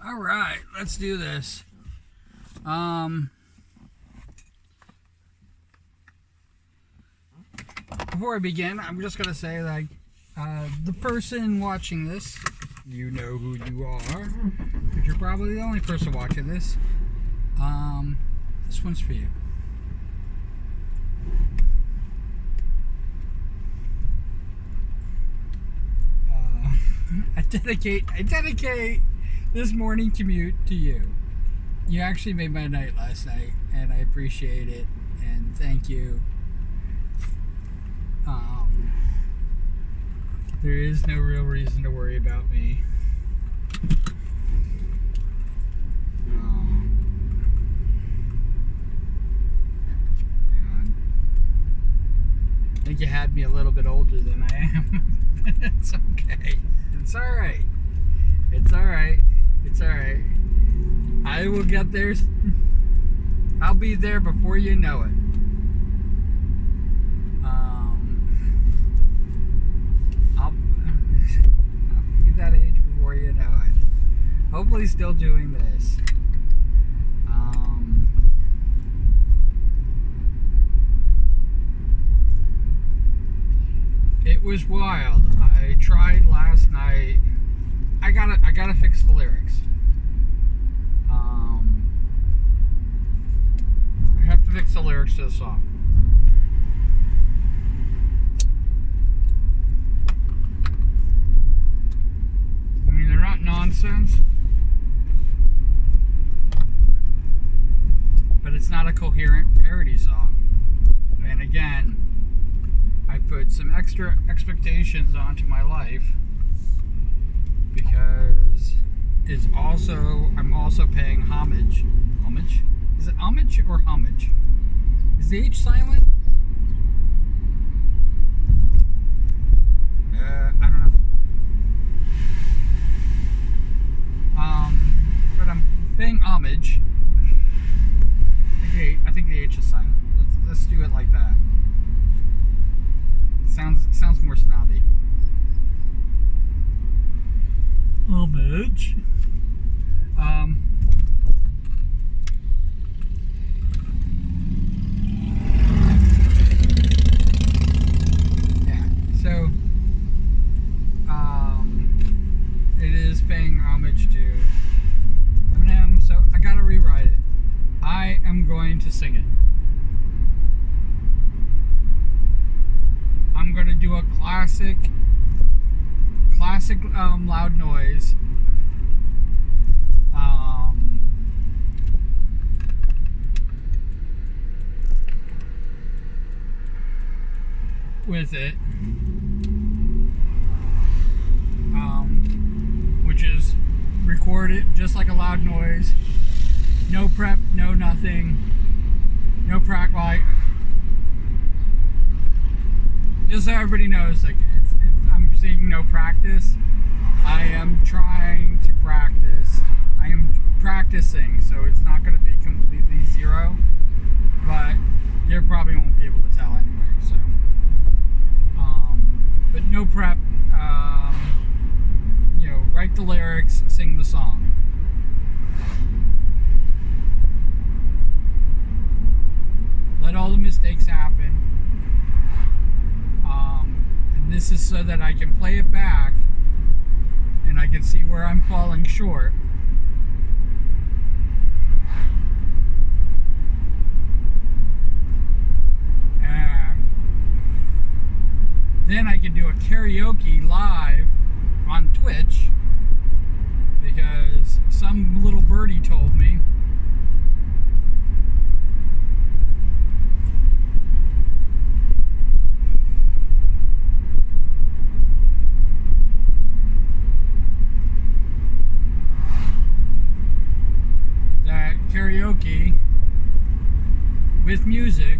All right, let's do this. Before I begin, I'm just gonna say, like, the person watching this, you know who you are, but you're probably the only person watching this. This one's for you. I dedicate this morning commute to you. You actually made my night last night, and I appreciate it, and thank you. There is no real reason to worry about me. I think you had me a little bit older than I am. It's okay. It's alright. It's alright. It's alright. I will get there. I'll be there before you know it. I'll be that age before you know it. Hopefully still doing this. It was wild. I tried last night. I gotta fix the lyrics. I have to fix the lyrics to the song. I mean, they're not nonsense, but it's not a coherent parody song. And again, I put some extra expectations onto my life because I'm also paying homage. Homage? Is it homage or homage? Is the H silent? I don't know. But I'm paying homage. I think the H is silent. Let's do it like that. Sounds more snobby. Homage. Yeah. So, it is paying homage to Eminem. So I gotta rewrite it. I am going to sing it. I'm going to do a classic loud noise. With it. Which is record it just like a loud noise. No prep, no nothing. No practice. Just so everybody knows, like, I'm seeing no practice. I am trying to practice. I am practicing, so it's not going to be completely zero. But you probably won't be able to tell anyway. So, but no prep. Write the lyrics, sing the song. Let all the mistakes happen. And this is so that I can play it back and I can see where I'm falling short. And then I can do a karaoke live on Twitch because some little birdie told me that karaoke with music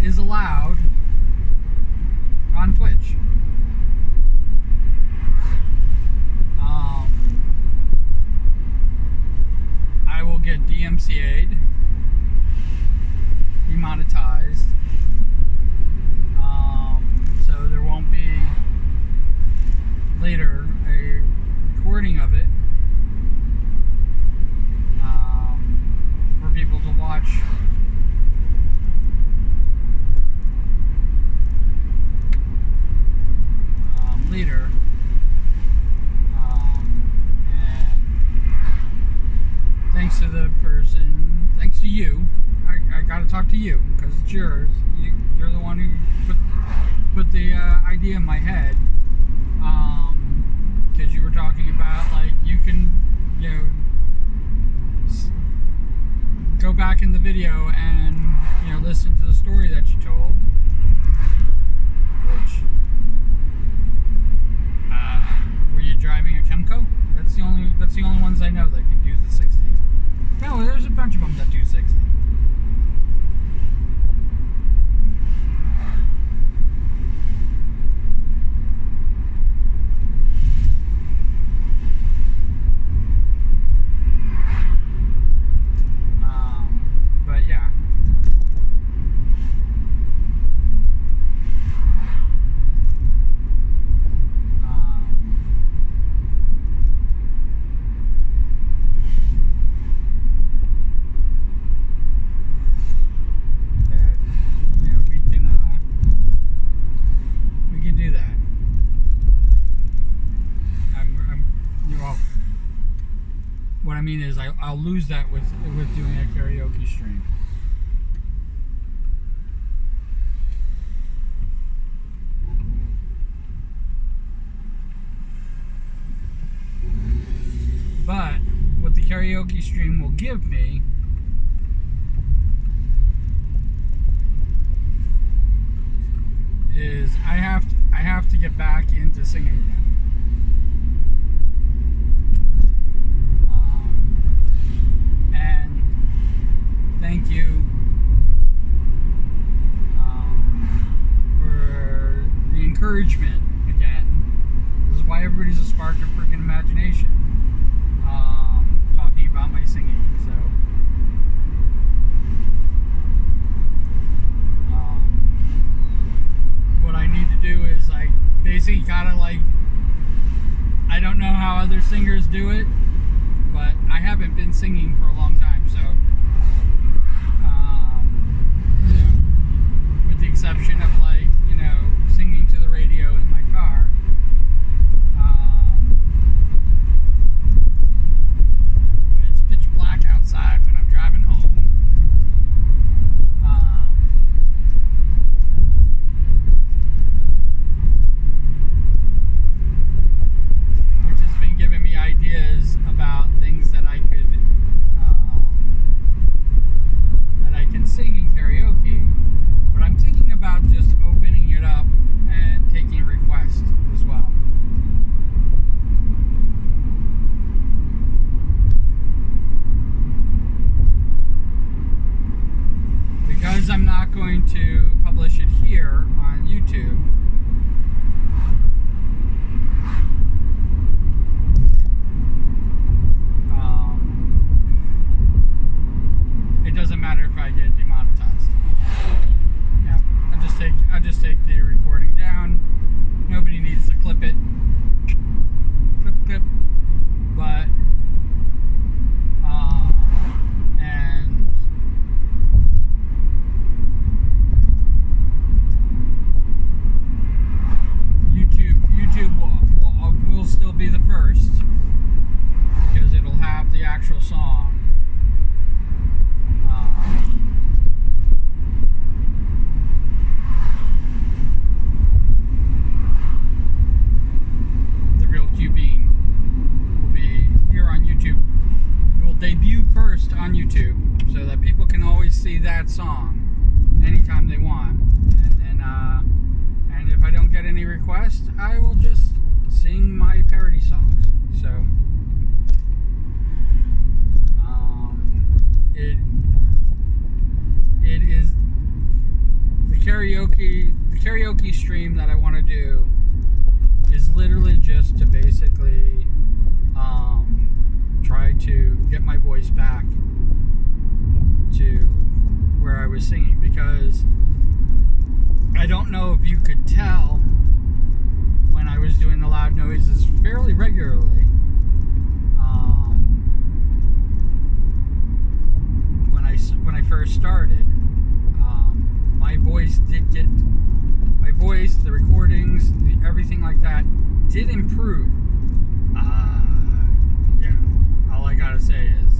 is allowed on Twitch. I will get DMCA'd, demonetized, so there won't be later a recording of it talk to you because it's yours. You're the one who put the idea in my head. Because you were talking about like you can, go back in the video and listen to the story that you told. Which were you driving a Kemco? That's the only ones I know that can use the 60. No, there's a bunch of them that do 60. But yeah. We can do that. What I mean is I'll lose that with doing a karaoke stream. But what the karaoke stream will give me is I have to get back into singing again. And thank you for the encouragement again. This is why everybody's a spark of freaking imagination. Talking about my singing, so what I need to do is I basically gotta I don't know how other singers do it, but I haven't been singing for a long time, so with the exception of singing to the radio in my car. Outside when I'm driving home. Which has been giving me ideas about things that I can sing in karaoke. But I'm thinking about just opening it up and taking requests as well. Because I'm not going to publish it here on YouTube, it doesn't matter if I get demonetized. Yeah, I just take the recording down. Nobody needs to clip it. Clip. But and YouTube will still be the first because it'll have the actual song. The real Q Bean will be here on YouTube. It will debut first on YouTube so that people can always see that song anytime they want. And if I don't get any requests, I will just sing my parody songs. So, it is the karaoke stream that I want to do is literally just to basically try to get my voice back to where I was singing, because I don't know if you could tell when I was doing the loud noises fairly regularly. When I first started, my voice, the recordings, everything like that did improve. Yeah, all I gotta say is,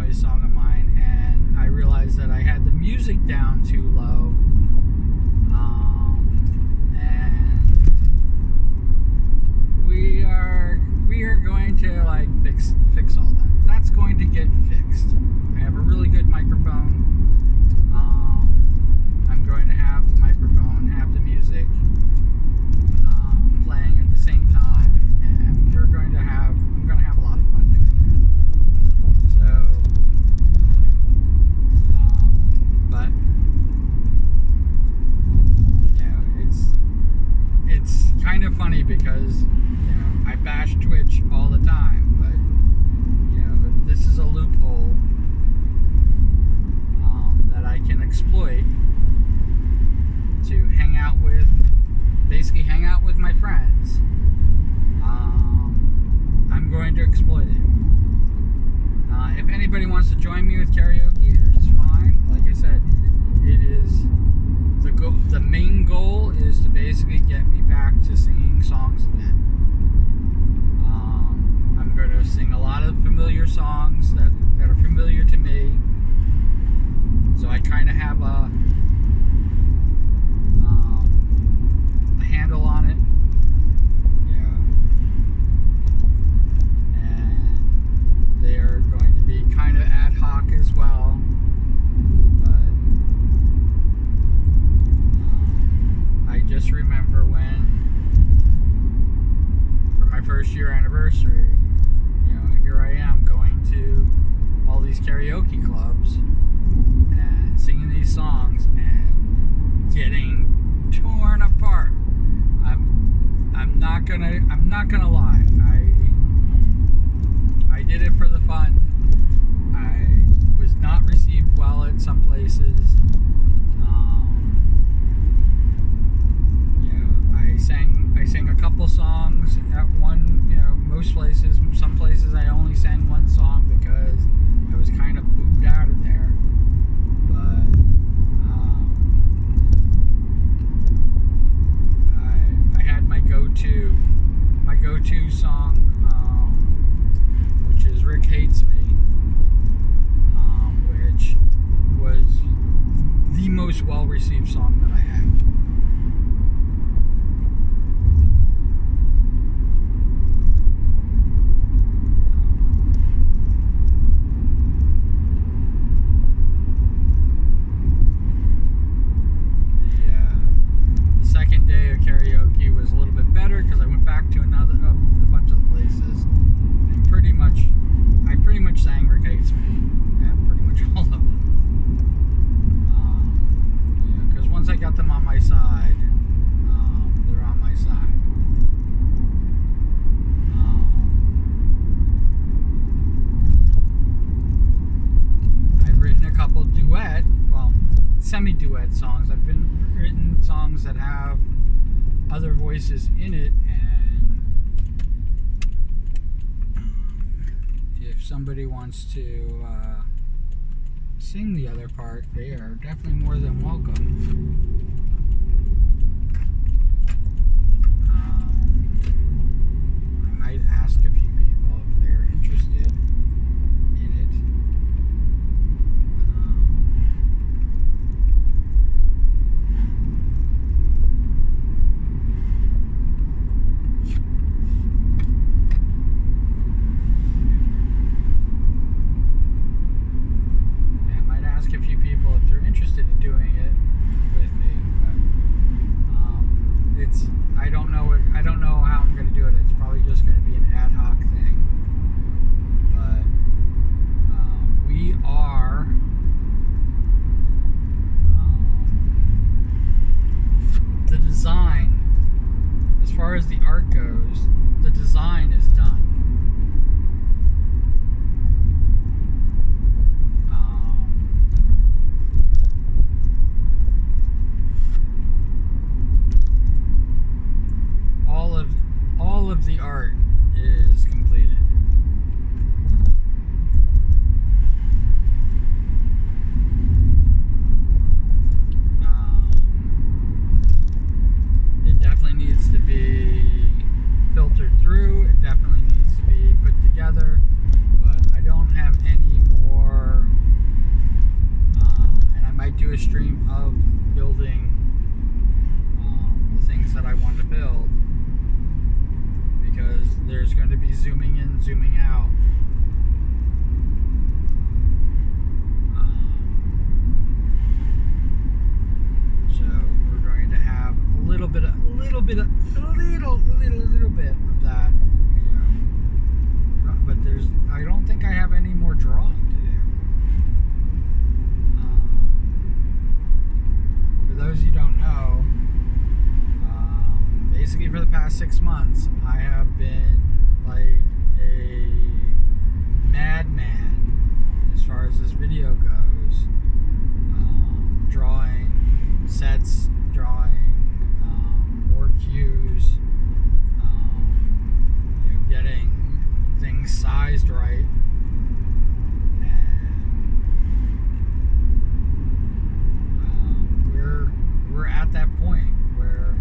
noise song of mine, and I realized that I had the music down too low. And we are going to like fix all that. That's going to get fixed. I have a really good microphone. I'm going to have the microphone, have the music playing at the same time, and I'm going to have a lot of fun doing that. So, but it's kind of funny because I bash Twitch all the time, but this is a loophole that I can exploit to basically hang out with my friends. I'm going to exploit it. If anybody wants to join me with karaoke, it's fine. Like I said, it is the main goal is to basically get me back to singing songs again. I'm going to sing a lot of familiar songs that are familiar to me, so I kind of have a handle on it, and they are going to be kind of ad hoc as well. But I just remember when, for my first year anniversary, here I am going to all these karaoke clubs and singing these songs and getting torn apart. I'm not gonna lie. I did it for the fun. I was not received well at some places. I sang a couple songs at one. Most places. Some places I only sang one song because I was kind of booed out of there. But I had my go-to song, which is Rick Hates Me, which was the most well-received song that I have. Second day of karaoke was a little bit better because I went back to a bunch of places, and I pretty much sang Rick Hates Me at pretty much all of them. Because once I got them on my side, they're on my side. I've written a couple semi-duet songs. I've written songs that have other voices in it, and if somebody wants to sing the other part, they are definitely more than welcome. I might ask a few people if they're interested in it. I don't know how I'm going to do it. It's probably just going to be an ad hoc thing. But we are the design, as far as the art goes, the design is done. All of the art is complete. and zooming out. So we're going to have a little bit of that, but I don't think I have any more drawing to do. For those you don't know, basically for the past 6 months, I have been like a madman as far as this video goes. Drawing sets, drawing more cues, getting things sized right, and we're at that point where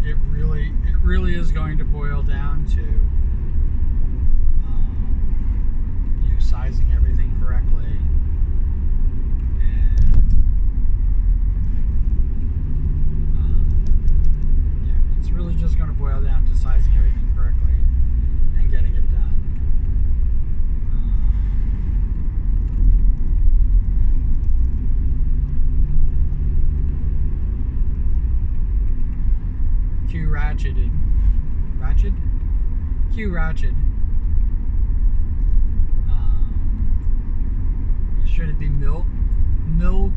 it really is going to boil down to sizing everything correctly, and it's really just going to boil down to sizing everything correctly and getting it done. Q ratcheted. Q ratchet. Should it be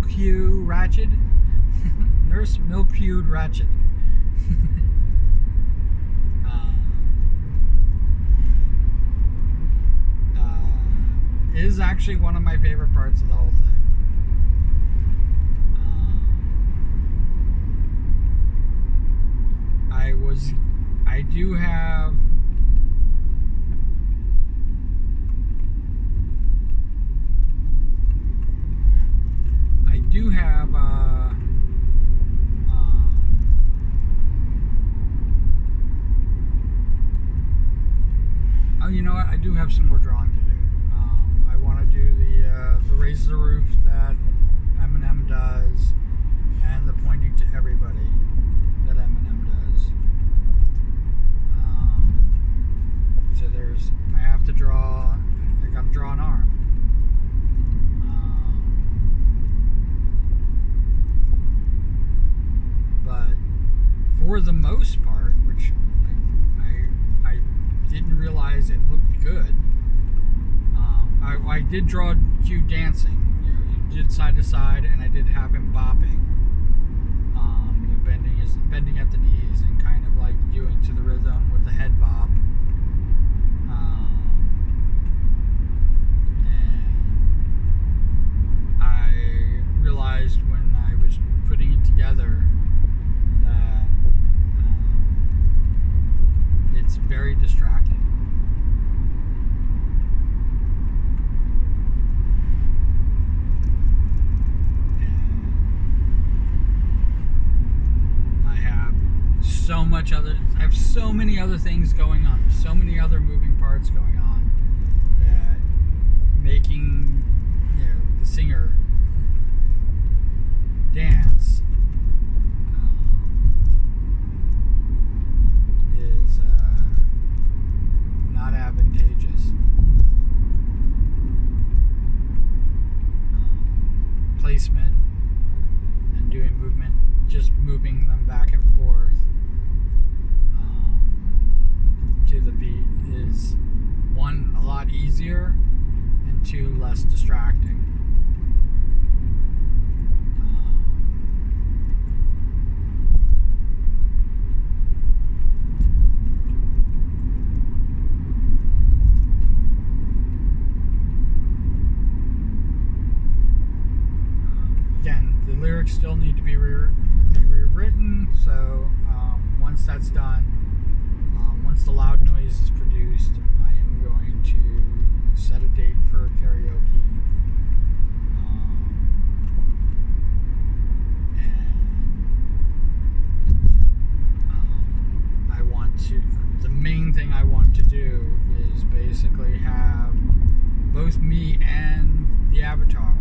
Q ratchet? Nurse Q ratchet. Is actually one of my favorite parts of the whole thing. I do have oh, you know what? I do have some more drawing to do. I want to do the raise the roof that Eminem does, and the pointing to everybody that Eminem does. So I have to draw. I got to draw an arm. But for the most part, which I didn't realize it looked good. I did draw Q dancing. He did side to side, and I did have him bopping, bending at the knees and kind of like doing to the rhythm with the head bop. And I realized when I was putting it together that it's very distracting. I have so many other things going on, so many other moving parts going on, that making the singer dance is not advantageous. Placement and doing movement, just moving them back and forth to the beat is, one, a lot easier, and two, less distracting. Again, the lyrics still need to be rewritten, so once that's done, once the loud noise is produced, I am going to set a date for karaoke. And I want to, the main thing both me and the avatar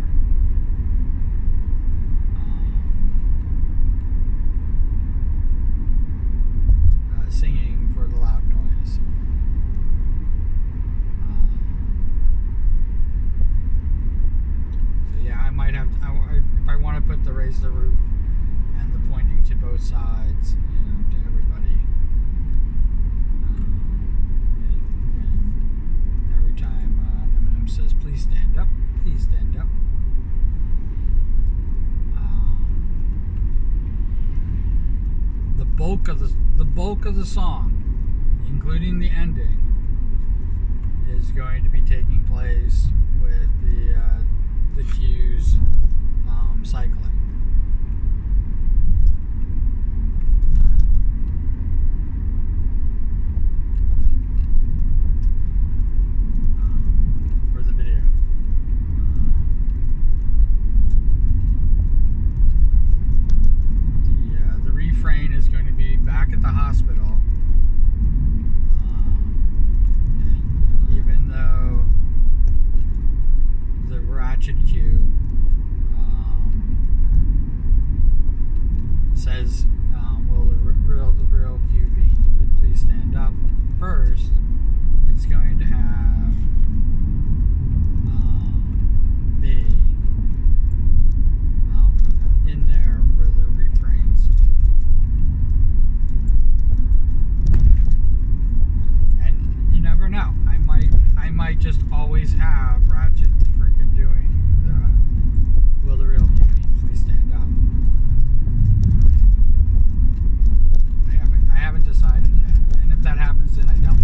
singing for the loud noise. So yeah, I might have to, if I want to put the raise the roof and the pointing to both sides, to everybody. And every time Eminem says, "Please stand up, please stand up." The bulk of the song, including the ending, is going to be taking place with the cues cycling. For the video. The refrain is going to be back at the hospital. And even though the ratchet cue says, will the real cue be please stand up first, it's going to have B in there for the refrains. And you never know. I might just always have Ratchet freaking doing the will the real cue be please stand up. I haven't decided yet. And if that happens, then I don't.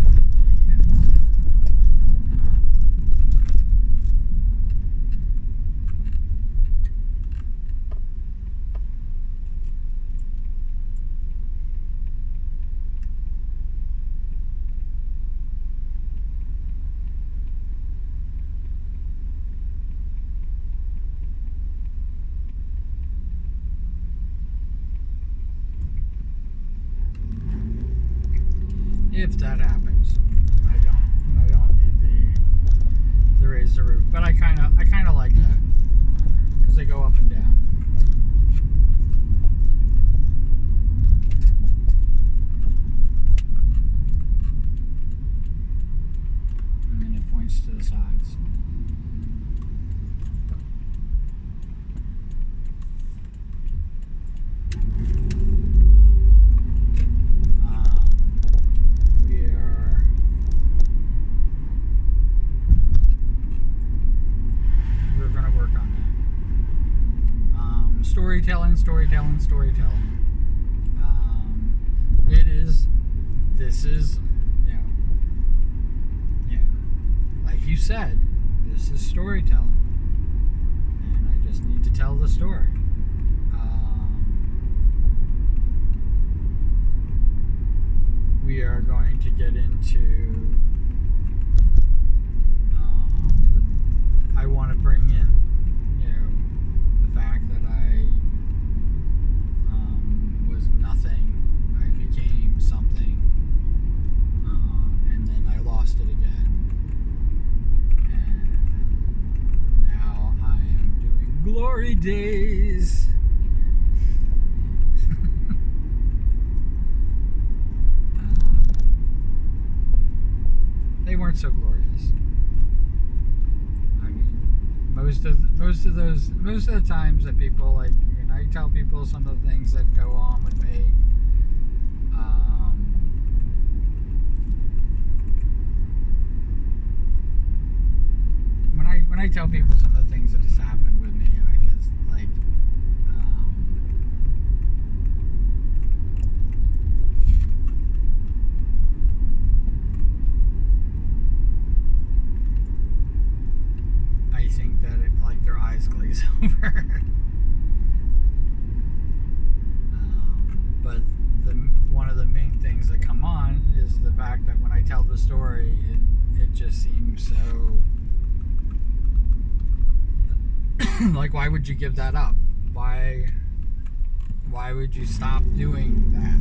If that happens, I don't need the raise the roof, but I kind of like that because they go up and down. And then it points to the sides. Storytelling. This is, like you said, this is storytelling. And I just need to tell the story. We are going to get into, I want to bring in, the fact that I was nothing, I became something, and then I lost it again, and now I am doing glory days. They weren't so glorious. I mean, most of the times that people I tell people some of the things that go on with me. When I tell people some of the things that has happened with me, I just I think that their eyes glaze over. But one of the main things that come on is the fact that when I tell the story, it just seems so like, why would you give that up? Why would you stop doing that?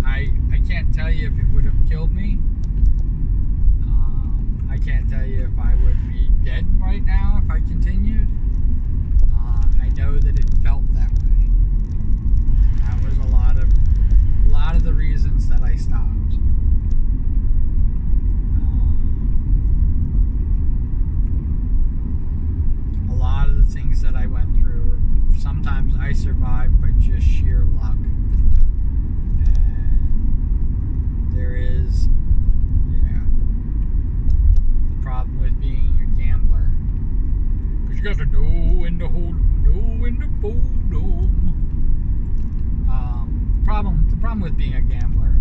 And, can't tell you if it would have killed me. I can't tell you if I would be dead right now if I continued. I know that it felt that way. And that was a lot of the reasons that I stopped. A lot of the things that I went through, sometimes I survived by just sheer luck. And there is, the problem with being a gambler. Because you got to know when to hold 'em, know when to fold 'em. The problem with being a gambler,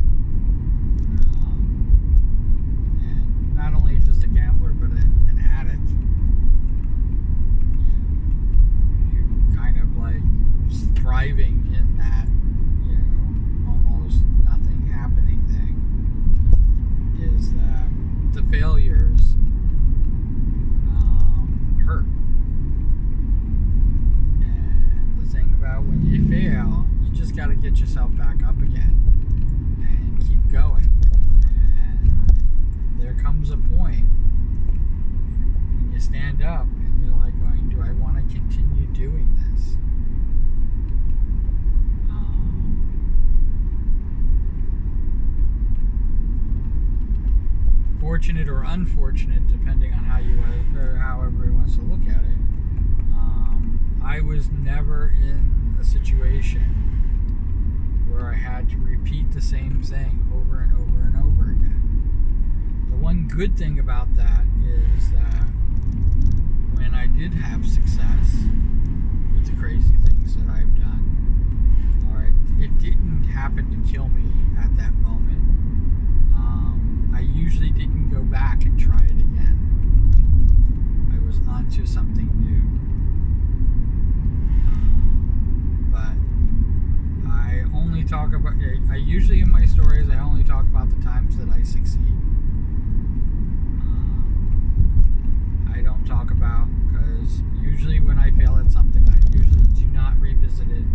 and not only just a gambler, but an addict, you kind of like thriving in that, almost nothing happening thing, is that the failures hurt. And the thing about when you fail, you just got to get yourself back up again and keep going. And there comes a point when you stand up and you're like going, do I want to continue doing this? Fortunate or unfortunate, depending on how everybody wants to look at it. I was never in a situation where I had to repeat the same thing over and over and over again. The one good thing about that is that when I did have success with the crazy things that I've done, or it didn't happen to kill me at that moment, I usually didn't go back and try it again. I was onto something new. But I only talk about, I usually in my stories, I only talk about the times that I succeed. I don't talk about, because usually when I fail at something, I usually do not revisit it.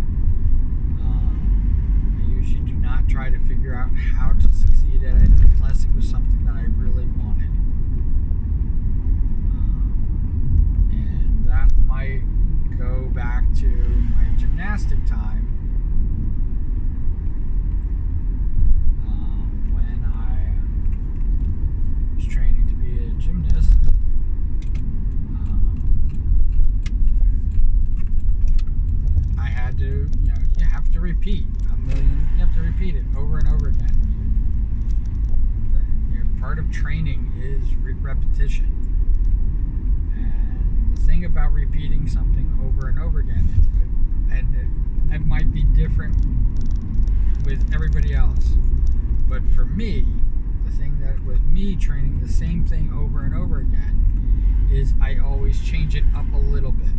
I usually do not try to figure out how to succeed at it unless it was something that I really wanted. And that might go back to my gymnastic time, when I was training to be a gymnast. I had to, you have to repeat you have to repeat it over and over again. Part of training is repetition. And the thing about repeating something over and over again, and it might be different with everybody else, but for me, the thing that with me training the same thing over and over again is I always change it up a little bit.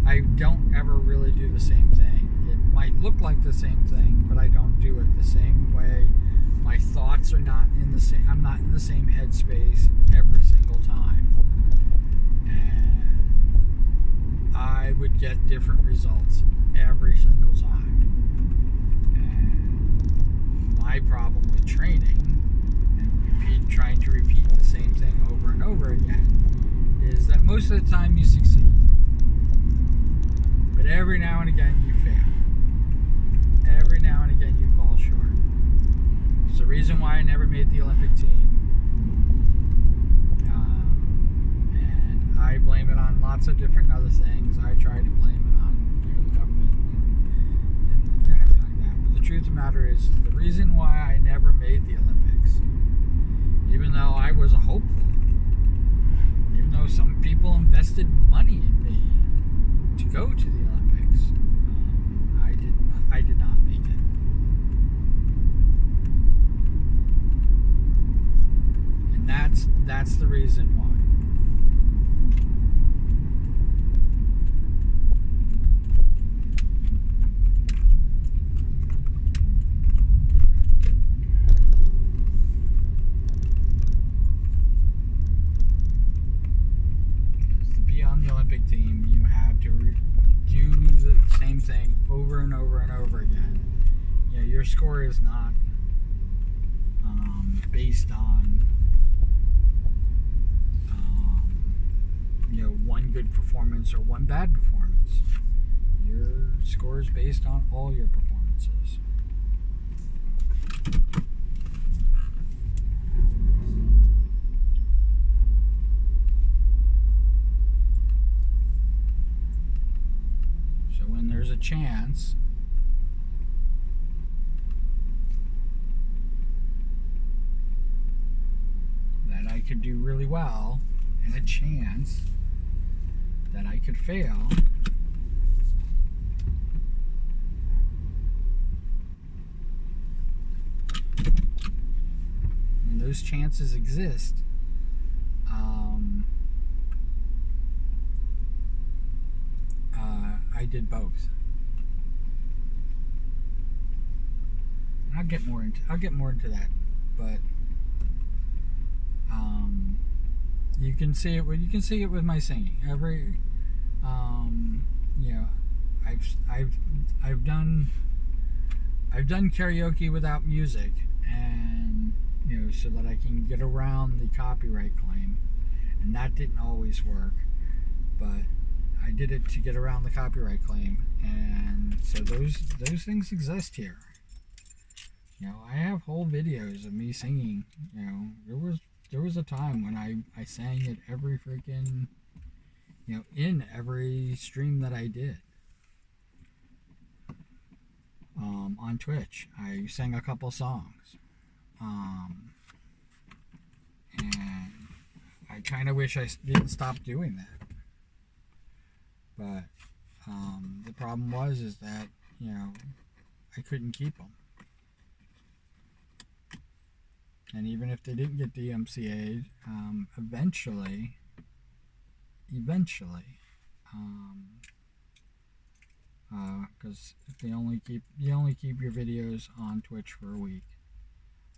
I don't ever really do the same thing. It might look like the same thing, but I don't do it the same way. My thoughts are not in the same, I'm not in the same headspace every single time. And I would get different results every single time. And my problem with training and trying to repeat the same thing over and over again is that most of the time you succeed. But every now and again you fail. Every now and again you fall short. It's the reason why I never made the Olympic team. And I blame it on lots of different other things. I tried to blame it on the government and everything like that. But the truth of the matter is, the reason why I never made the Olympics, even though I was a hopeful, even though some people invested money in me to go to the Olympics, I did not make it. And that's the reason why. Because to be on the Olympic team, you had to do the same thing over and over and over again. Your score is not based on one good performance or one bad performance. Your score is based on all your performances. So when there's a chance that I could do really well and a chance that I could fail, when those chances exist, I did both. And I'll get more into that, but you can see it with my singing. Every I've done karaoke without music, and so that I can get around the copyright claim, and that didn't always work, but I did it to get around the copyright claim, and so those things exist here. I have whole videos of me singing. There was a time when I sang at every freaking, in every stream that I did. On Twitch, I sang a couple songs. And I kind of wish I didn't stop doing that. But the problem is that, I couldn't keep them. And even if they didn't get DMCA'd, eventually, because you only keep your videos on Twitch for a week,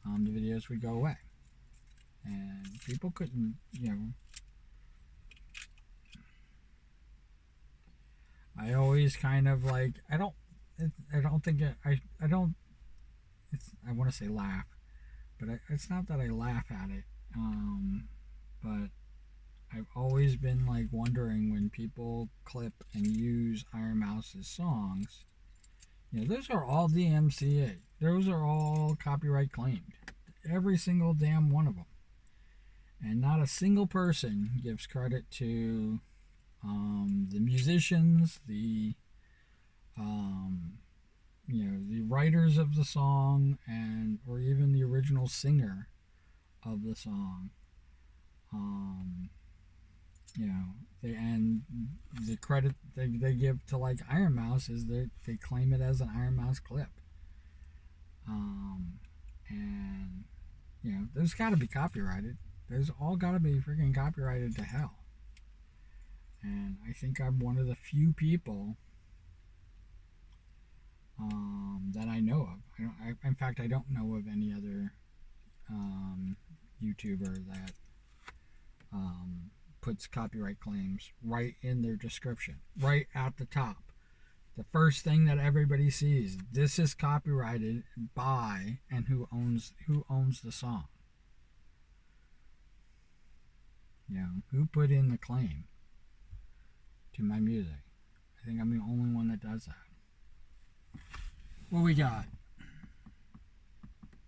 the videos would go away, and people couldn't, I always kind of like, I want to say laugh, but it's not that I laugh at it, but I've always been like wondering when people clip and use Iron Mouse's songs, those are all DMCA, those are all copyright claimed, every single damn one of them, and not a single person gives credit to the musicians, the the writers of the song, or even the original singer of the song. The credit they give to like Iron Mouse is that they claim it as an Iron Mouse clip. And those got to be copyrighted. Those all got to be freaking copyrighted to hell. And I think I'm one of the few people that I know of. In fact, I don't know of any other YouTuber that puts copyright claims right in their description, right at the top. The first thing that everybody sees: this is copyrighted by, and who owns the song. Who put in the claim to my music. I think I'm the only one that does that. What we got?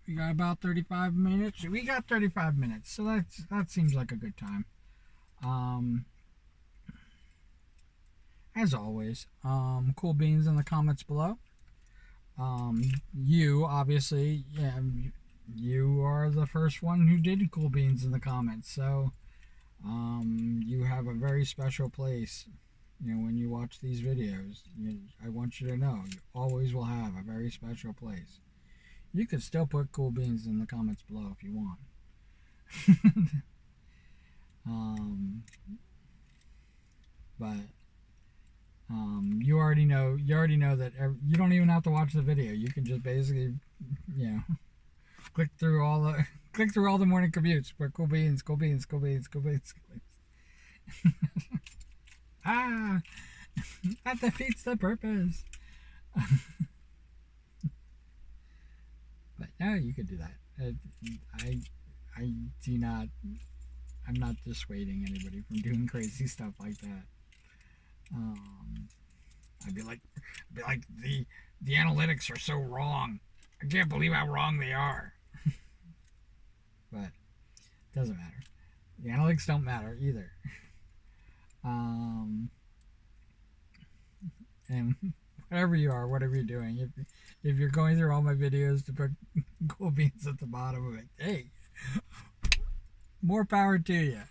We got about 35 minutes. We got 35 minutes, so that seems like a good time. As always, cool beans in the comments below. You obviously, you are the first one who did cool beans in the comments, so you have a very special place. When you watch these videos, I want you to know you always will have a very special place. You could still put cool beans in the comments below if you want. But you already know that you don't even have to watch the video. You can just basically, click through all the morning commutes. Put cool beans. That defeats the purpose. But no, you could do that. it, I I do not. I'm not dissuading anybody from doing crazy stuff like that. Um, I'd be like the analytics are so wrong. I can't believe how wrong they are. But it doesn't matter. The analytics don't matter either. Um, and whatever you are, whatever you're doing, if you're going through all my videos to put cool beans at the bottom of it, hey, more power to you.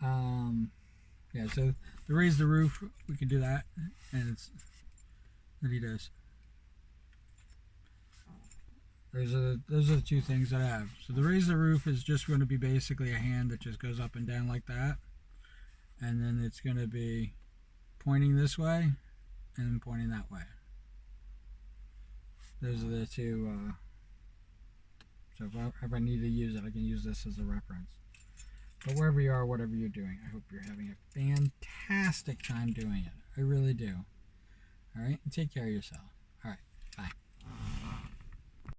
Yeah, so to raise the roof, we can do that, and it's what he does. Those are the two things that I have. So the raise the roof is just going to be basically a hand that just goes up and down like that, and then it's going to be pointing this way and pointing that way. Those are the two. So if I need to use it, I can use this as a reference. But wherever you are, whatever you're doing, I hope you're having a fantastic time doing it. I really do. All right, and take care of yourself.